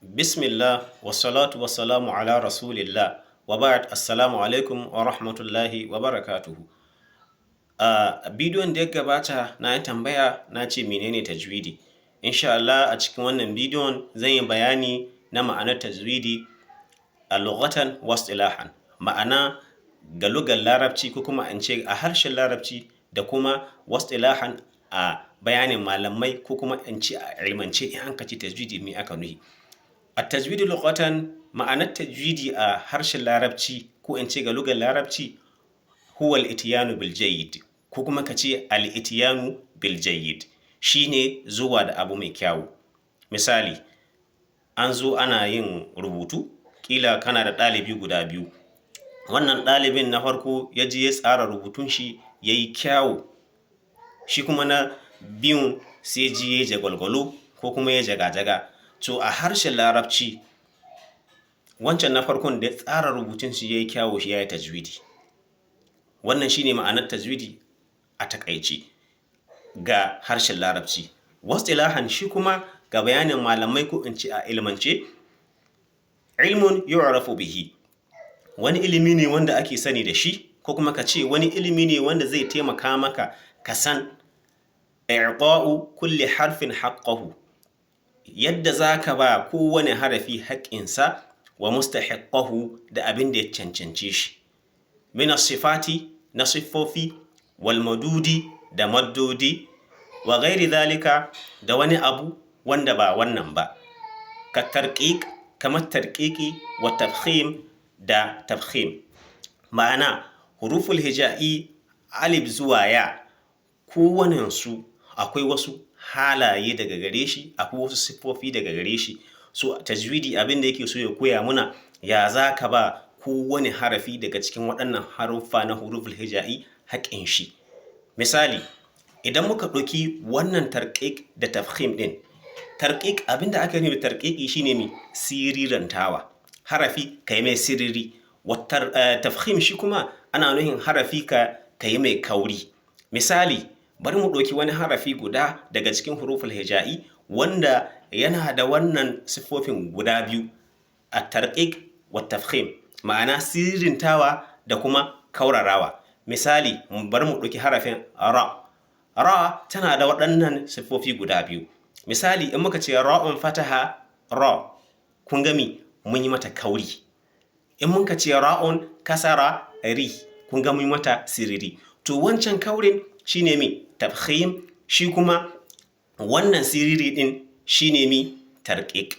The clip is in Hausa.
Bismillah, wassalatu wassalamu ala rasulillah, wa ba'd, assalamu alaikum wa rahmatullahi wa barakatuhu. A bidiyon da ya gabata na yi tambaya na ce menene tajwidi. Insha Allah a cikin wannan bidiyon zan yi bayani na ma'anar tajwidi a lughatan wa istilahan. Ma'ana ga lugar larabci ko kuma in ce a harshen larabci da kuma wastilahan a bayanin malamai ko kuma in ce a ilmance in an kace tajwidi me aka nuhi. A tajwidi lughatan ma'anar tajwidi a harshen larabci ko in ce ga lugar larabci huwa al-ityanu bil jayyid ko kuma ka ce al-ityanu bil jayyid shine zuwa da abu mai kyawu. Misali, an zo ana yin rubutu, kila kana da ɗalibi guda biyu. Wannan ɗalibin na farko ya je ya tsara rubutun shi ya yi kyawu, shi kuma na biyun sai ji ya jagwalgwalo ko kuma ya jaga-jaga. To a harshen larabci wancan na farkon da ya tsara rubutun shi ya yi kyawu shi ya yi tajwidi. Wannan shine ma'anar tajwidi a takaice ga harshen larabci. Wastilahan shi kuma ga bayanin malamai ko in ce a ilmance, ilmun yu'rafu bihi, wani ilimi ne wanda ake sani da shi ko kuma ka ce wani ilimi ne wanda zai taimaka maka ka san i'ta'u kulli harfin haqqahu, yadda za ka ba kowane harafi haƙƙinsa wa mustahiqqahu da abin da ya cancance shi. Min sifati na siffofi wal madudi da maddodi wa ghairi dhalika da wani abu wanda ba wannan ba. Ka tarqiq kamar tarqiqi wa tafkhim da tafkhim. Ma'ana huruful hija'i alif zuwa ya kowanensu akwai wasu halaye daga gare shi, akwai wasu siffofi daga gare shi. So tajwidi abin da yake so ya koya muna ya za ka ba kowane harafi daga cikin waɗannan haruffa na huruful hija'i haƙƙin shi. Misali, idan muka ɗauki wannan tarqiq da tafkhim ɗin, tarqiq abin da aka nufi da tarqiqi shine mi sirirantawa, harafi ka yi mai siriri. Tafkhim shi kuma ana nuhin harafi ka yi mai kauri. Misali, bari mu ɗauki wani harafi guda daga cikin huruful hija'i wanda yana da wannan siffofin guda biyu, a tarqiq wa tafkhim, ma'ana sirrintawa da kuma kaurarawa. Misali, bari mu ɗauki harafin ra. Ra tana da waɗannan siffofi guda biyu. Misali, in muka ce ra'un fataha ra, kun gami mun yi mata kauri. In muka ce ra'un kasara ri, kun ga mun yi mata siriri. To wancan kaurin shine mi tafkhim, shi kuma wannan siriri din shine mi tarqiq.